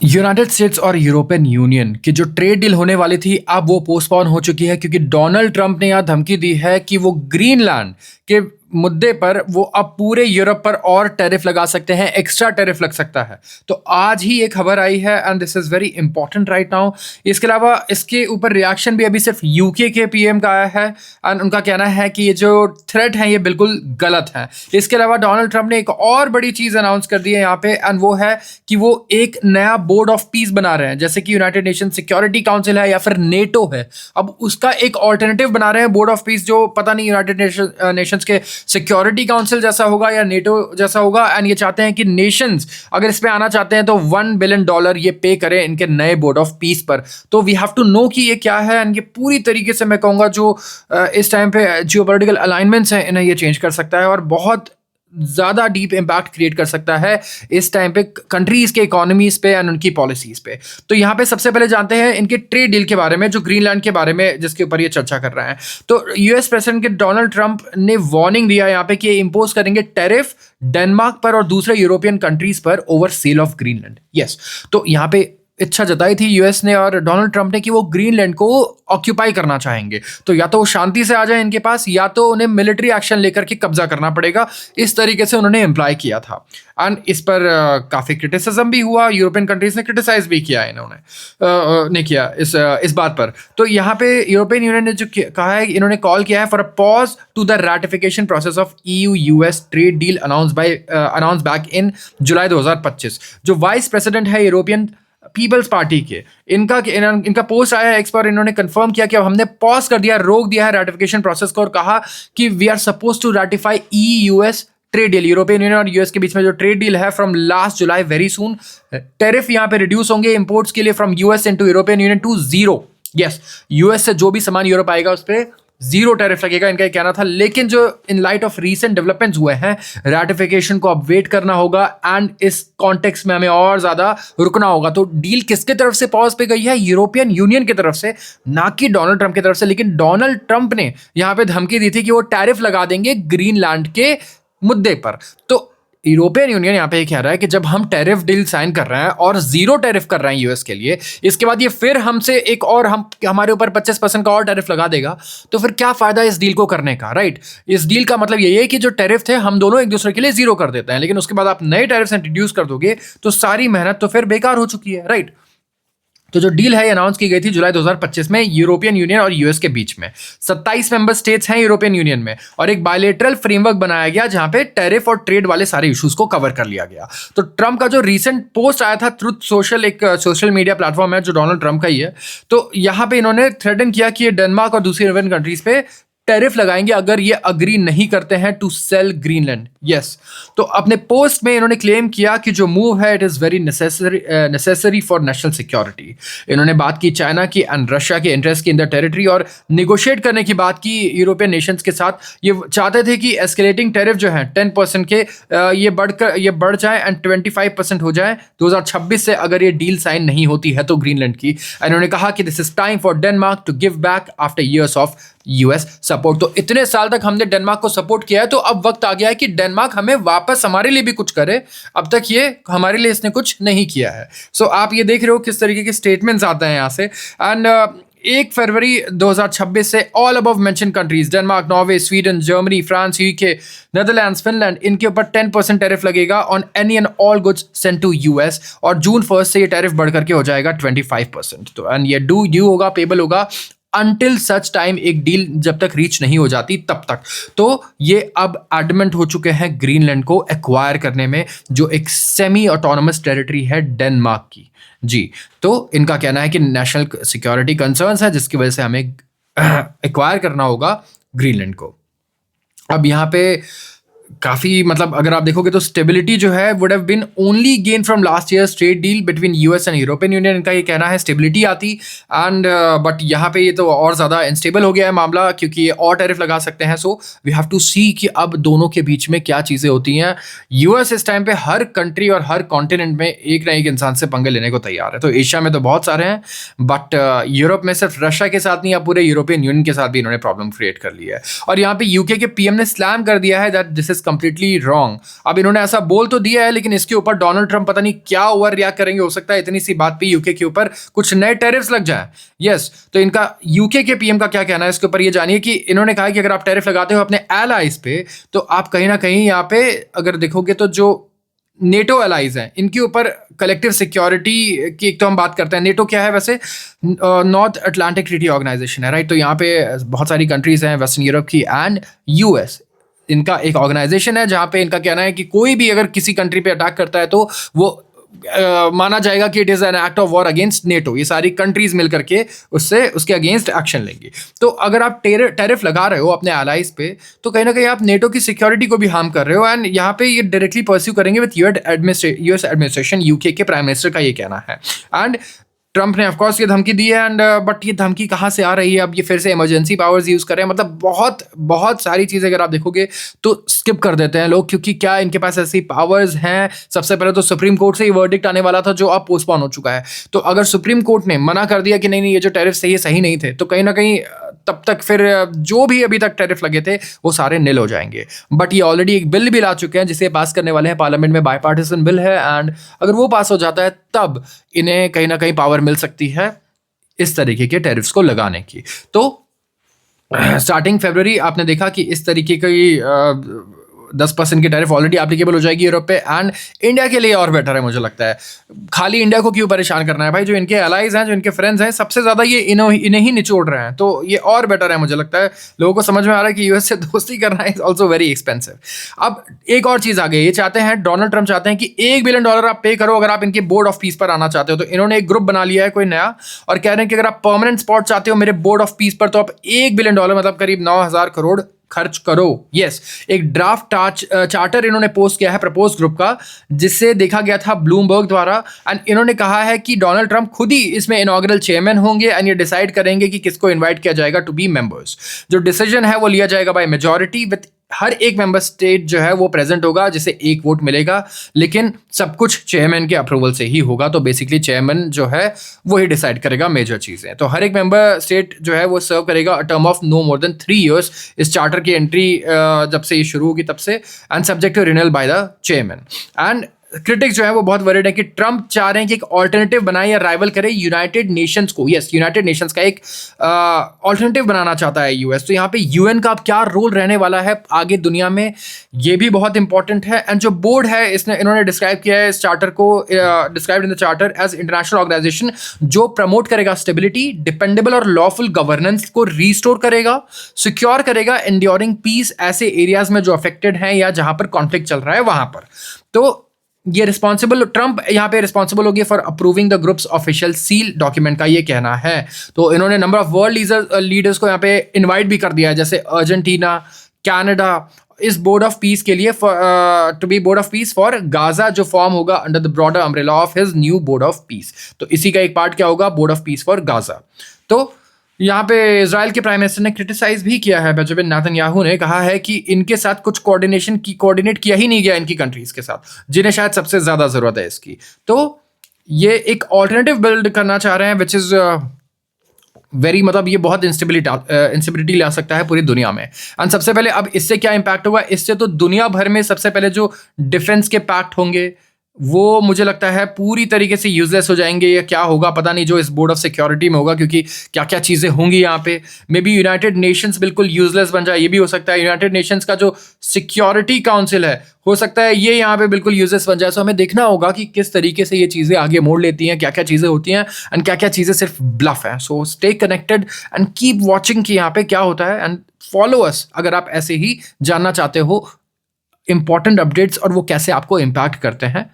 United states और European union की जो ट्रेड डील होने वाली थी अब वो पोस्टपोन हो चुकी है क्योंकि डोनाल्ड ट्रंप ने यहाँ धमकी दी है कि वो ग्रीनलैंड के मुद्दे पर वो अब पूरे यूरोप पर और टैरिफ लगा सकते हैं, एक्स्ट्रा टैरिफ लग सकता है। तो आज ही ये खबर आई है and this is very important right now. इसके अलावा इसके ऊपर रिएक्शन भी अभी सिर्फ यूके के पीएम का आया है एंड उनका कहना है कि ये जो थ्रेट है ये बिल्कुल गलत है। इसके अलावा डोनाल्ड ट्रंप ने एक और बड़ी चीज अनाउंस कर दी है यहाँ पे एंड वो है कि वो एक नया बोर्ड ऑफ पीस बना रहे हैं, जैसे कि यूनाइटेड नेशन सिक्योरिटी काउंसिल है या फिर नेटो है। अब उसका एक ऑल्टरनेटिव बना रहे हैं बोर्ड ऑफ पीस, जो पता नहीं यूनाइटेड नेशंस के सिक्योरिटी काउंसिल जैसा होगा या नेटो जैसा होगा। एंड ये चाहते हैं कि नेशंस अगर इस पे आना चाहते हैं तो $1 बिलियन ये पे करें इनके नए बोर्ड ऑफ पीस पर। तो वी हैव टू नो कि ये क्या है एंड ये पूरी तरीके से मैं कहूँगा जो इस टाइम पे जियोपॉलिटिकल अलाइनमेंट्स हैं इन्हें ये चेंज कर सकता है और बहुत ज़्यादा डीप इम्पैक्ट क्रिएट कर सकता है इस टाइम पे कंट्रीज़ के इकोनॉमीज़ पे एंड उनकी पॉलिसीज़ पे। तो यहाँ पे सबसे पहले जानते हैं इनके ट्रेड डील के बारे में, जो ग्रीनलैंड के बारे में जिसके ऊपर ये चर्चा कर रहे हैं। तो यूएस प्रेसिडेंट के डोनाल्ड ट्रंप ने वार्निंग दिया यहाँ पे कि ये इम्पोज करेंगे टैरिफ डेनमार्क पर और दूसरे यूरोपियन कंट्रीज़ पर over cell of Greenland. Yes, तो यहाँ पे इच्छा जताई थी यूएस ने और डोनाल्ड ट्रंप ने कि वो ग्रीनलैंड को ऑक्यूपाई करना चाहेंगे। तो या तो वो शांति से आ जाए इनके पास या तो उन्हें मिलिट्री एक्शन लेकर के कब्जा करना पड़ेगा, इस तरीके से उन्होंने इम्प्लाई किया था। एंड इस पर काफ़ी क्रिटिसिज्म भी हुआ, यूरोपियन कंट्रीज ने क्रिटिसाइज भी किया इन्होंने किया इस बात पर। तो यहाँ पे यूरोपियन यूनियन ने जो कहा है, इन्होंने कॉल किया है for a pause to the ratification process of EU US trade deal announce back in July 2025। जो वाइस प्रेसिडेंट है यूरोपियन पीपल्स पार्टी के, इनका पोस्ट आया है एक्स पर, इन्होंने कंफर्म किया कि अब हमने पॉज कर दिया, रोक दिया है रैटिफिकेशन प्रोसेस को और कहा कि we are suppose to ratify EU-US trade deal, European Union और यूएस के बीच में जो ट्रेड डील है from last July very soon. Tariff यहाँ पे रिड्यूस होंगे इंपोर्ट्स के लिए from US into European Union to zero. Yes, US से जो भी सामान यूरोप आएगा उस पर जीरो टैरिफ लगेगा, इनका कहना था। लेकिन जो in light of recent developments हुए हैं, रैटिफिकेशन को अब वेट करना होगा एंड इस कॉन्टेक्स्ट में हमें और ज्यादा रुकना होगा। तो डील किसके तरफ से पॉज पे गई है? यूरोपियन यूनियन की तरफ से, ना कि डोनाल्ड ट्रंप की तरफ से। लेकिन डोनाल्ड ट्रंप ने यहां पे धमकी दी थी कि वो टैरिफ लगा देंगे ग्रीनलैंड के मुद्दे पर। तो यूरोपियन यूनियन यहाँ पे कह रहा है कि जब हम टैरिफ डील साइन कर रहे हैं और जीरो टैरिफ कर रहे हैं यूएस के लिए, इसके बाद ये फिर हमसे एक और हमारे ऊपर 25% का और टैरिफ लगा देगा, तो फिर क्या फायदा इस डील को करने का, राइट? इस डील का मतलब यही है कि जो टैरिफ थे हम दोनों एक दूसरे के लिए जीरो कर देते हैं, लेकिन उसके बाद आप नए टैरिफ इंट्रोड्यूस कर दोगे तो सारी मेहनत तो फिर बेकार हो चुकी है, राइट? तो जो डील है ये अनाउंस की गई थी जुलाई 2025 में यूरोपियन यूनियन और यूएस के बीच में। 27 मेंबर स्टेट्स हैं यूरोपियन यूनियन में और एक बायलेटरल फ्रेमवर्क बनाया गया जहां पे टैरिफ और ट्रेड वाले सारे इश्यूज को कवर कर लिया गया। तो ट्रंप का जो रीसेंट पोस्ट आया था ट्रुथ सोशल, एक सोशल मीडिया प्लेटफॉर्म है जो डोनाल्ड ट्रंप का ही है, तो यहां पे इन्होंने थ्रेटन किया कि ये डेनमार्क और दूसरी यूरोपियन कंट्रीज पे टैरिफ लगाएंगे अगर ये अग्री नहीं करते हैं टू सेल ग्रीनलैंड। यस, तो अपने पोस्ट में इन्होंने क्लेम किया कि जो मूव है it is very necessary for national security. इन्होंने बात की चाइना की एंड रशिया के इंटरेस्ट की इन द टेरिटरी और निगोशिएट करने की बात की यूरोपियन नेशंस के साथ। ये चाहते थे कि एस्केलेटिंग टैरिफ जो है 10% के ये बढ़ जाए एंड 25% हो जाए 2026 से, अगर ये डील साइन नहीं होती है तो ग्रीनलैंड की। इन्होंने कहा कि this is time for Denmark to give back after years of US support. तो इतने साल तक हमने डेनमार्क को सपोर्ट किया है, तो अब वक्त आ गया है कि डेनमार्क हमें वापस हमारे लिए भी कुछ करे। अब तक ये हमारे लिए इसने कुछ नहीं किया है। सो आप ये देख रहे हो किस तरीके के स्टेटमेंट्स आते हैं यहाँ से। एंड 1 फरवरी 2026 से all above mention countries Denmark, Norway, Sweden, Germany, France, UK, Netherlands, Finland, इनके ऊपर 10% टैरिफ लगेगा on any and all goods sent to US. और जून 1 से ये टैरिफ बढ़ करके हो जाएगा 25%। तो एंड ये ड्यू होगा, पेबल होगा अनटिल सच टाइम, एक डील जब तक रीच नहीं हो जाती तब तक। तो ये अब एडमेंट हो चुके हैं ग्रीनलैंड को एक्वायर करने में, जो एक सेमी ऑटोनमस टेरिटरी है डेनमार्क की। जी, तो इनका कहना है कि नेशनल सिक्योरिटी कंसर्न्स है जिसकी वजह से हमें एक्वायर करना होगा ग्रीनलैंड को। अब यहाँ पे काफ़ी मतलब अगर आप देखोगे तो स्टेबिलिटी जो है would have been only gain from last years trade deal between US and European Union. इनका ये कहना है स्टेबिलिटी आती एंड बट यहाँ पे ये तो और ज़्यादा अनस्टेबल हो गया है मामला, क्योंकि ये और टैरिफ लगा सकते हैं। सो वी हैव टू सी कि अब दोनों के बीच में क्या चीज़ें होती हैं। यूएस इस टाइम पे हर कंट्री और हर कॉन्टिनेंट में एक ना एक इंसान से पंगे लेने को तैयार है। तो एशिया में तो बहुत सारे हैं, बट यूरोप में सिर्फ रशिया के साथ नहीं, या पूरे यूरोपियन यूनियन के साथ भी इन्होंने प्रॉब्लम क्रिएट कर ली है। और यहाँ पे यूके के पीएम ने स्लैम कर दिया है that this is is completely wrong. अब इन्होंने ऐसा बोल तो दिया है, लेकिन इसके ऊपर डोनाल्ड ट्रंप पता नहीं क्या ओवर रिएक्ट करेंगे। हो सकता है इतनी सी बात पे यूके के ऊपर कुछ नए टैरिफ्स लग जाए। यस, तो इनका यूके के पीएम का क्या कहना है इसके ऊपर ये जानिए कि इन्होंने कहा कि अगर आप टैरिफ लगाते हो अपने एलाइज पे, तो आप कहीं ना कहीं यहाँ पे अगर देखोगे तो जो नेटो एलाइज हैं इनके ऊपर कलेक्टिव सिक्योरिटी की एक तो हम बात करते हैं। नेटो क्या है वैसे? नॉर्थ अटलांटिक ट्रीटी ऑर्गेनाइजेशन है, राइट? तो यहाँ पे बहुत सारी कंट्रीज हैं वेस्टर्न यूरोप की एंड यूएस। इनका एक ऑर्गेनाइजेशन है जहाँ पे इनका कहना है कि कोई भी अगर किसी कंट्री पे अटैक करता है तो वो माना जाएगा कि it is an act of war against NATO. ये सारी कंट्रीज मिल करके उसके अगेंस्ट एक्शन लेंगी। तो अगर आप टैरिफ लगा रहे हो अपने एलाइज पे, तो कहीं ना कहीं आप नेटो की सिक्योरिटी को भी हार्म कर रहे हो। एंड यहाँ पे ये डायरेक्टली परस्यू करेंगे विथ यूएस एडमिनिस्ट्रेशन, यूके के प्राइम मिनिस्टर का ये कहना है। एंड ट्रंप ने ऑफकोर्स ये धमकी दी है एंड बट ये धमकी कहाँ से आ रही है? अब ये फिर से इमरजेंसी पावर्स यूज़ कर रहे हैं। मतलब बहुत बहुत सारी चीज़ें अगर आप देखोगे तो स्किप कर देते हैं लोग, क्योंकि क्या इनके पास ऐसी पावर्स हैं? सबसे पहले तो सुप्रीम कोर्ट से ही वर्डिक्ट आने वाला था जो अब पोस्टपोन हो चुका है। तो अगर सुप्रीम कोर्ट ने मना कर दिया कि नहीं नहीं ये जो टैरिफ सही नहीं थे, तो कहीं ना कहीं तब तक फिर जो भी अभी तक टैरिफ लगे थे वो सारे निल हो जाएंगे। बट ये ऑलरेडी एक बिल भी ला चुके हैं जिसे पास करने वाले हैं पार्लियामेंट में, बायपार्टिसन बिल है। एंड अगर वो पास हो जाता है तब इन्हें कहीं ना कहीं पावर मिल सकती है इस तरीके के टैरिफ्स को लगाने की। तो स्टार्टिंग फरवरी आपने देखा कि इस तरीके की 10% की टैरिफ ऑलरेडी एप्लीकेबल हो जाएगी यूरोप पे। एंड इंडिया के लिए और बेटर है मुझे लगता है। खाली इंडिया को क्यों परेशान करना है भाई? जो इनके एलाइज हैं, जो इनके फ्रेंड्स हैं, सबसे ज़्यादा ये इन्हें ही निचोड़ रहे हैं। तो ये और बेटर है मुझे लगता है। लोगों को समझ में आ रहा है कि यूएस से दोस्ती करना इज ऑल्सो वेरी एक्सपेंसिव। अब एक और चीज़ आ गई, ये चाहते हैं, डोनाल्ड ट्रंप चाहते हैं कि $1 बिलियन आप पे करो अगर आप इनके बोर्ड ऑफ पीस पर आना चाहते हो। तो इन्होंने एक ग्रुप बना लिया है कोई नया और कह रहे हैं कि अगर आप परमानेंट स्पॉट चाहते हो मेरे बोर्ड ऑफ पीस पर, तो आप $1 बिलियन मतलब करीब 9,000 करोड़ खर्च करो। यस, एक ड्राफ्ट चार्टर इन्होंने पोस्ट किया है प्रपोज ग्रुप का, जिससे देखा गया था ब्लूमबर्ग द्वारा। एंड इन्होंने कहा है कि डोनाल्ड ट्रंप खुद ही इसमें इनॉग्रल चेयरमैन होंगे एंड ये डिसाइड करेंगे कि किसको इनवाइट किया जाएगा टू बी मेंबर्स। जो डिसीजन है वो लिया जाएगा बाय मेजॉरिटी, विथ हर एक मेंबर स्टेट जो है वो प्रेजेंट होगा जिसे एक वोट मिलेगा, लेकिन सब कुछ चेयरमैन के अप्रूवल से ही होगा। तो बेसिकली चेयरमैन जो है वो ही डिसाइड करेगा मेजर चीज़ें। तो हर एक मेंबर स्टेट जो है वो सर्व करेगा a term of no more than 3 years। इस चार्टर की एंट्री जब से ये शुरू होगी तब से, and subject to renewal by the chairman. And critics जो है वो बहुत वरीड है कि ट्रंप चाह रहे हैं कि एक ऑल्टरनेटिव बनाए या राइवल करे यूनाइटेड नेशंस को। यस, यूनाइटेड नेशंस का एक ऑल्टरनेटिव बनाना चाहता है यूएस। तो यहाँ पे यूएन का अब क्या रोल रहने वाला है आगे दुनिया में, ये भी बहुत इंपॉर्टेंट है। एंड जो बोर्ड है इन्होंने डिस्क्राइब किया है इस चार्टर को, described in the charter as international organisation जो प्रमोट करेगा स्टेबिलिटी, डिपेंडेबल और लॉफुल गवर्नेंस को रीस्टोर करेगा, सिक्योर करेगा एंड्योरिंग पीस ऐसे एरियाज में जो अफेक्टेड हैं या जहां पर कॉन्फ्लिक्ट चल रहा है वहां पर। तो ये रिस्पॉन्सिबल, ट्रंप यहाँ पे रिस्पॉन्सिबल होगी for approving the groups official seal document का ये कहना है। तो इन्होंने नंबर ऑफ वर्ल्ड लीडर्स को यहाँ पे इनवाइट भी कर दिया है, जैसे अर्जेंटीना, कनाडा, इस बोर्ड ऑफ पीस के लिए to be Board of Peace for Gaza, जो फॉर्म होगा under the broader umbrella of his new Board of Peace. तो इसी का एक पार्ट क्या होगा, Board of Peace for Gaza. तो यहाँ पे इजराइल के प्राइम मिनिस्टर ने क्रिटिसाइज भी किया है, बेंजामिन नेतन्याहू ने कहा है कि इनके साथ कुछ कोऑर्डिनेट किया ही नहीं गया इनकी कंट्रीज के साथ, जिन्हें शायद सबसे ज़्यादा ज़रूरत है इसकी। तो ये एक ऑल्टरनेटिव बिल्ड करना चाह रहे हैं विच इज़ वेरी, मतलब ये बहुत इंस्टेबिलिटी ला सकता है पूरी दुनिया में। एंड सबसे पहले अब इससे क्या इम्पैक्ट होगा, इससे तो दुनिया भर में सबसे पहले जो डिफेंस के पैक्ट होंगे वो मुझे लगता है पूरी तरीके से यूजलेस हो जाएंगे। या क्या होगा पता नहीं जो इस बोर्ड ऑफ सिक्योरिटी में होगा, क्योंकि क्या क्या चीज़ें होंगी यहाँ पे। मे बी यूनाइटेड नेशंस बिल्कुल यूजलेस बन जाए, ये भी हो सकता है। यूनाइटेड नेशंस का जो सिक्योरिटी काउंसिल है हो सकता है ये यहाँ पे बिल्कुल यूजलेस बन जाए। सो हमें देखना होगा कि किस तरीके से ये चीज़ें आगे मोड़ लेती हैं, क्या क्या चीज़ें होती हैं एंड क्या क्या चीज़ें सिर्फ ब्लफ हैं। So stay connected and keep watching कि यहाँ पे क्या होता है, एंड फॉलो अस अगर आप ऐसे ही जानना चाहते हो इंपॉर्टेंट अपडेट्स और वो कैसे आपको इम्पैक्ट करते हैं